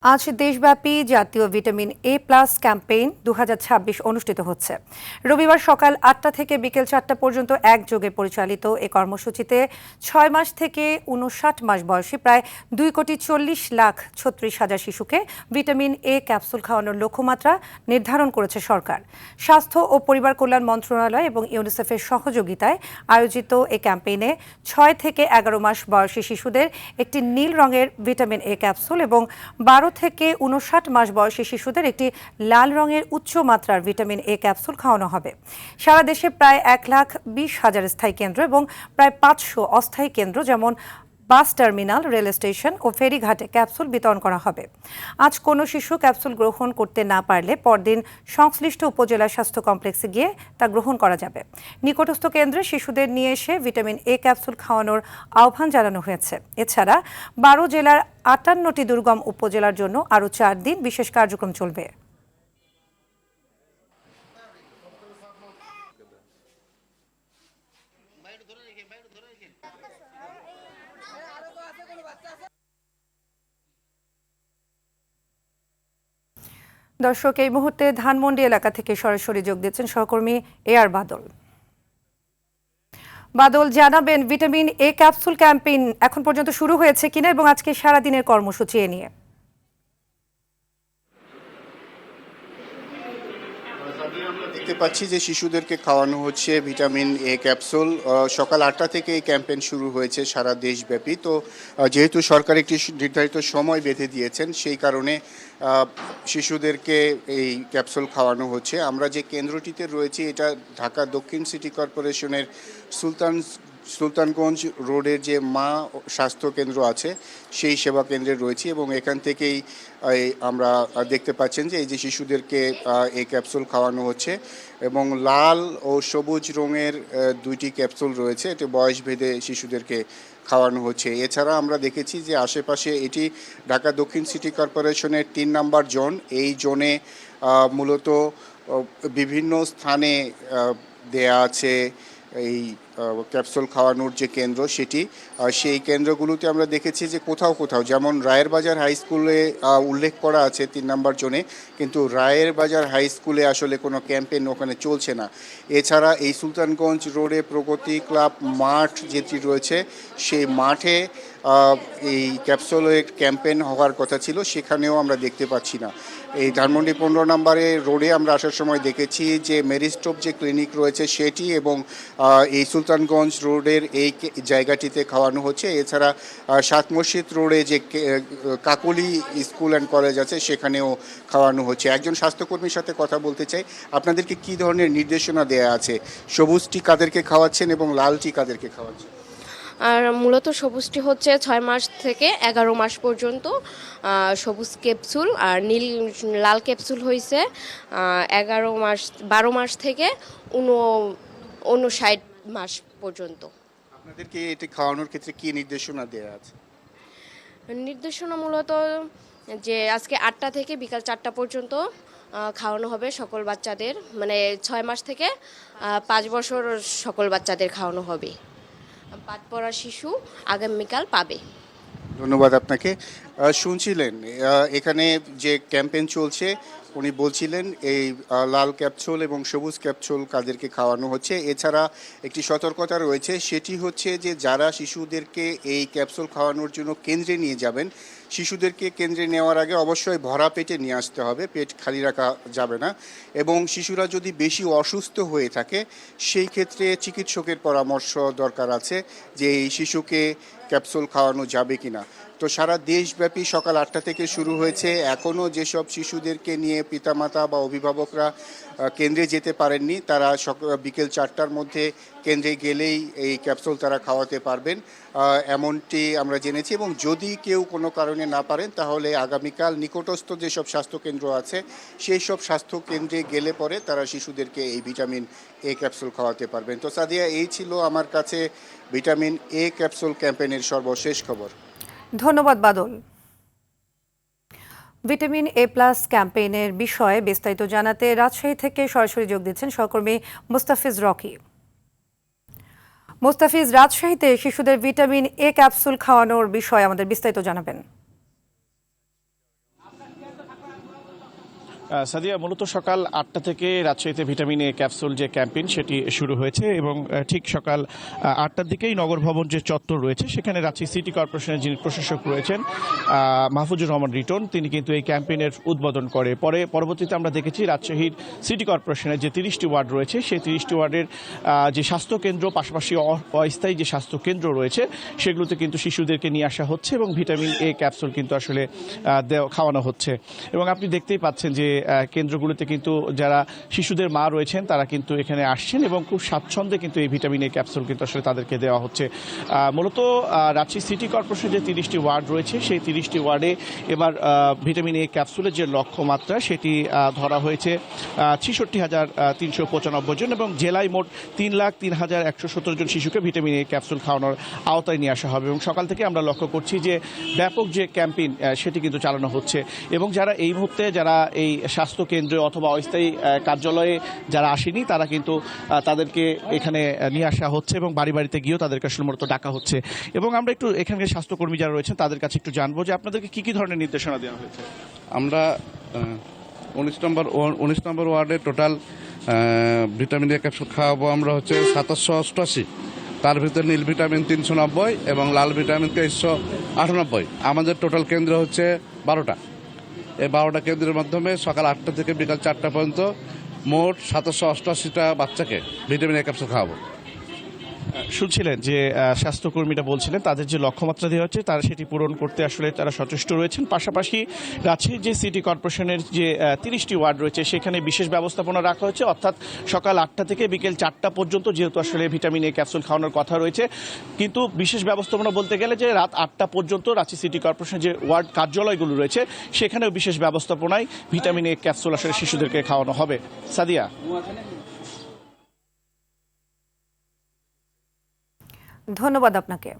আজ দেশব্যাপী জাতীয় ভিটামিন এ প্লাস ক্যাম্পেইন 2026 অনুষ্ঠিত হচ্ছে। রবিবার সকাল 8টা থেকে বিকেল 4টা পর্যন্ত একযোগে পরিচালিত এই কর্মসূচিতে 6 মাস থেকে 59 মাস বয়সী প্রায় 2,40,36,000 শিশুকে ভিটামিন এ ক্যাপসুল খাওয়ানোর লক্ষ্যমাত্রা নির্ধারণ করেছে সরকার। স্বাস্থ্য ও পরিবার কল্যাণ মন্ত্রণালয় এবং ইউনিসেফের সহযোগিতায় আয়োজিত এই ক্যাম্পেইনে 6 থেকে 11 মাস বয়সী শিশুদের একটি নীল রঙের ভিটামিন এ ক্যাপসুল এবং 12 থেকে 59 মাস বয়সী শিশুদের একটি লাল রঙের উচ্চ মাত্রার ভিটামিন এ ক্যাপসুল খাওয়ানো হবে। সারা দেশে প্রায় 1,20,000 স্থায়ী কেন্দ্র এবং প্রায় 500 অস্থায়ী কেন্দ্র যেমন বাস টার্মিনাল, রেল স্টেশন ও ফেরিঘাটে ক্যাপসুল বিতরণ করা হবে। আজ কোনো শিশু ক্যাপসুল গ্রহণ করতে না পারলে পরদিন সংশ্লিষ্ট উপজেলা স্বাস্থ্য কমপ্লেক্সে গিয়ে তা গ্রহণ করা যাবে। নিকটস্থ কেন্দ্রে শিশুদের নিয়ে এসে ভিটামিন এ ক্যাপসুল খাওয়ানোর আহ্বান জানানো হয়েছে। এছাড়া 12 জেলার 58টি দুর্গম উপজেলার জন্য আরও 4 দিন বিশেষ কার্যক্রম চলবে। দর্শক, এই মুহূর্তে ধানমন্ডি এলাকা থেকে সরাসরি যোগ দিচ্ছেন সহকর্মী এআর বাদল। বাদল, জানাবেন ভিটামিন এ ক্যাপসুল ক্যাম্পেইন এখন পর্যন্ত শুরু হয়েছে কিনা এবং আজকে সারাদিনের কর্মসূচি এ নিয়ে। দেখতে পাচ্ছি যে শিশুদেরকে খাওয়ানো হচ্ছে ভিটামিন এ ক্যাপসুল। সকাল 8টা থেকে এই ক্যাম্পেইন শুরু হয়েছে সারা দেশব্যাপী। তো যেহেতু সরকার একটি নির্ধারিত সময় বেঁধে দিয়েছেন, সেই কারণে শিশুদেরকে এই ক্যাপসুল খাওয়ানো হচ্ছে। আমরা যে কেন্দ্রটিতে রয়েছি এটা ঢাকা দক্ষিণ সিটি কর্পোরেশনের সুলতানগঞ্জ রোডের যে মা স্বাস্থ্য কেন্দ্র আছে সেই সেবা কেন্দ্রে রয়েছি এবং এখান থেকেই আমরা দেখতে পাচ্ছেন যে এই যে শিশুদেরকে এই ক্যাপসুল খাওয়ানো হচ্ছে এবং লাল ও সবুজ রঙের দুইটি ক্যাপসুল রয়েছে। এটি বয়স ভেদে শিশুদেরকে খাওয়ানো হচ্ছে। এছাড়া আমরা দেখেছি যে আশেপাশে এটি ঢাকা দক্ষিণ সিটি কর্পোরেশনের 3 নম্বর জোন। এই জোনে মূলত বিভিন্ন স্থানে দেয়া আছে এই ক্যাপসুল খাওয়ানোর যে কেন্দ্র সেটি। সেই কেন্দ্রগুলোতে আমরা দেখেছি যে কোথাও কোথাও, যেমন রায়ের বাজার হাই স্কুলে উল্লেখ করা আছে 3 নম্বর জোনে, কিন্তু রায়ের বাজার হাই স্কুলে আসলে কোনো ক্যাম্পেইন ওখানে চলছে না। এছাড়া এই সুলতানগঞ্জ রোডে প্রগতি ক্লাব মাঠ যেটি রয়েছে সেই মাঠে এই ক্যাপসুলের ক্যাম্পেইন হওয়ার কথা ছিল, সেখানেও আমরা দেখতে পাচ্ছি না। এই ধানমন্ডি 15 নম্বরে রোডে আমরা আসার সময় দেখেছি যে মেরিস্টোপ যে ক্লিনিক রয়েছে সেটি এবং এই সুলতানগঞ্জ রোডের এই জায়গাটিতে খাওয়ানো হচ্ছে। এছাড়া 7 মসজিদ রোডে যে কাকলি স্কুল অ্যান্ড কলেজ আছে সেখানেও খাওয়ানো হচ্ছে। একজন স্বাস্থ্যকর্মীর সাথে কথা বলতে চাই, আপনাদেরকে কী ধরনের নির্দেশনা দেয়া আছে? সবুজটি কাদেরকে খাওয়াচ্ছেন এবং লালটি কাদেরকে খাওয়াচ্ছেন? আর মূলত সবুজটি হচ্ছে 6 মাস থেকে 11 মাস পর্যন্ত সবুজ ক্যাপসুল, আর লাল ক্যাপসুল হয়েছে 12 মাস থেকে 59 মাস পর্যন্ত। আপনাদেরকে এটি খাওয়ানোর ক্ষেত্রে কী নির্দেশনা দেওয়া আছে? নির্দেশনা মূলত যে আজকে 8টা থেকে বিকাল 4টা পর্যন্ত খাওয়ানো হবে সকল বাচ্চাদের, মানে 6 মাস থেকে 5 বছর সকল বাচ্চাদের খাওয়ানো হবে। বাদ পড়া শিশু আগামীকাল পাবে। ধন্যবাদ আপনাকে। শুনছিলেন এখানে যে ক্যাম্পেইন চলছে, উনি বলছিলেন এই লাল ক্যাপসুল এবং সবুজ ক্যাপসুল কাদেরকে খাওয়ানো হচ্ছে। এছাড়া একটি সতর্কতা রয়েছে, সেটি হচ্ছে যে যারা শিশুদেরকে এই ক্যাপসুল খাওয়ানোর জন্য কেন্দ্রে নিয়ে যাবেন, শিশুদেরকে কেন্দ্রে নেওয়ার আগে অবশ্যই ভরা পেটে নিয়ে আসতে হবে, পেট খালি রাখা যাবে না। এবং শিশুরা যদি বেশি অসুস্থ হয়ে থাকে সেই ক্ষেত্রে চিকিৎসকের পরামর্শ দরকার আছে যে এই শিশুকে ক্যাপসুল খাওয়ানো যাবে কিনা। তো সারা দেশব্যাপী সকাল 8টা থেকে শুরু হয়েছে। এখনও যেসব শিশুদেরকে নিয়ে পিতামাতা বা অভিভাবকরা কেন্দ্রে যেতে পারেননি তারা বিকেল 4টার মধ্যে কেন্দ্রে গেলেই এই ক্যাপসুল তারা খাওয়াতে পারবেন, এমনটি আমরা জেনেছি। এবং যদি কেউ কোনো কারণে না পারেন তাহলে আগামীকাল নিকটস্থ যেসব স্বাস্থ্যকেন্দ্র আছে সেই সব স্বাস্থ্যকেন্দ্রে গেলে পরে তারা শিশুদেরকে এই ভিটামিন এ ক্যাপসুল খাওয়াতে পারবেন। তো সাদিয়া, এই ছিল আমার কাছে ভিটামিন এ ক্যাপসুল ক্যাম্পেইনের সর্বশেষ খবর। ধন্যবাদ বাদল। ভিটামিন এ প্লাস ক্যাম্পেইনের বিষয়ে বিস্তারিত জানাতে রাজশাহী থেকে সরাসরি যোগ দিচ্ছেন সহকর্মী মুস্তাফিজ রকি। মুস্তাফিজ, রাজশাহীতে শিশুদের ভিটামিন এ ক্যাপসুল খাওয়ানোর বিষয়ে আমাদের বিস্তারিত জানাবেন। সাদিয়া, মূলত সকাল 8টা থেকে রাজশাহীতে ভিটামিন এ ক্যাপসুল যে ক্যাম্পেইন সেটি শুরু হয়েছে এবং ঠিক সকাল 8টার দিকেই নগর ভবন যে চত্বর রয়েছে সেখানে রাজশাহী সিটি কর্পোরেশনের যিনি প্রশাসক রয়েছেন মাহফুজুর রহমান রিটন, তিনি কিন্তু এই ক্যাম্পেইনের উদ্বোধন করে। পরবর্তীতে আমরা দেখেছি রাজশাহীর সিটি কর্পোরেশনের যে 30টি ওয়ার্ড রয়েছে সেই 30টি ওয়ার্ডের যে স্বাস্থ্যকেন্দ্র, পাশাপাশি অস্থায়ী যে স্বাস্থ্যকেন্দ্র রয়েছে সেগুলোতে কিন্তু শিশুদেরকে নিয়ে আসা হচ্ছে এবং ভিটামিন এ ক্যাপসুল কিন্তু আসলে খাওয়ানো হচ্ছে। এবং আপনি দেখতেই পাচ্ছেন যে কেন্দ্রগুলোতে কিন্তু যারা শিশুদের মা রয়েছেন তারা কিন্তু এখানে আসছেন এবং খুব স্বাচ্ছন্দ্যে কিন্তু এই ভিটামিন এ ক্যাপসুল কিন্তু আসলে তাদেরকে দেওয়া হচ্ছে। মূলত রাজশাহী সিটি কর্পোরেশনের যে 30টি ওয়ার্ড রয়েছে সেই 30টি ওয়ার্ডে এবার ভিটামিন এ ক্যাপসুলের যে লক্ষ্যমাত্রা সেটি ধরা হয়েছে 66,395 জন এবং জেলায় মোট 3,03,117 জন শিশুকে ভিটামিন এ ক্যাপসুল খাওয়ানোর আওতায় নিয়ে আসা হবে। এবং সকাল থেকে আমরা লক্ষ্য করছি যে ব্যাপক যে ক্যাম্পেইন সেটি কিন্তু চালানো হচ্ছে এবং যারা এই মুহূর্তে যারা এই স্বাস্থ্য কেন্দ্রে অথবা অস্থায়ী কার্যালয়ে যারা আসেনি তারা কিন্তু তাদেরকে এখানে নিয়ে আসা হচ্ছে এবং বাড়ি বাড়িতে গিয়েও তাদেরকে আসলে মূলত ডাকা হচ্ছে। এবং আমরা একটু এখানকার স্বাস্থ্যকর্মী যারা রয়েছেন তাদের কাছে একটু জানবো যে আপনাদেরকে কি কি ধরনের নির্দেশনা দেওয়া হয়েছে। আমরা 19 নম্বর ওয়ার্ডে টোটাল ভিটামিন এ ক্যাপসুল খাওয়াবো আমরা হচ্ছে 788, তার ভিতরে নীল ভিটামিন 390 এবং লাল ভিটামিন 398। আমাদের টোটাল কেন্দ্র হচ্ছে 12টা। এই 12টা কেন্দ্রের মাধ্যমে সকাল 8টা থেকে বিকাল 4টা পর্যন্ত মোট 788টা বাচ্চাকে ভিটামিন এ ক্যাপসুল খাওয়াবো। শুনছিলেন যে স্বাস্থ্যকর্মীরা বলছিলেন তাদের যে লক্ষ্যমাত্রা দেওয়া হচ্ছে তারা সেটি পূরণ করতে আসলে তারা সচেষ্ট রয়েছেন। পাশাপাশি রাজশাহীর যে সিটি কর্পোরেশনের যে 30টি ওয়ার্ড রয়েছে সেখানে বিশেষ ব্যবস্থাপনা রাখা হয়েছে, অর্থাৎ সকাল 8টা থেকে বিকেল 4টা পর্যন্ত যেহেতু আসলে ভিটামিন এ ক্যাপসুল খাওয়ানোর কথা রয়েছে, কিন্তু বিশেষ ব্যবস্থাপনা বলতে গেলে যে রাত 8টা পর্যন্ত রাজশাহী সিটি কর্পোরেশনের যে ওয়ার্ড কার্যালয়গুলো রয়েছে সেখানেও বিশেষ ব্যবস্থাপনায় ভিটামিন এ ক্যাপসুল আসলে শিশুদেরকে খাওয়ানো হবে। সাদিয়া, ধন্যবাদ আপনাকে।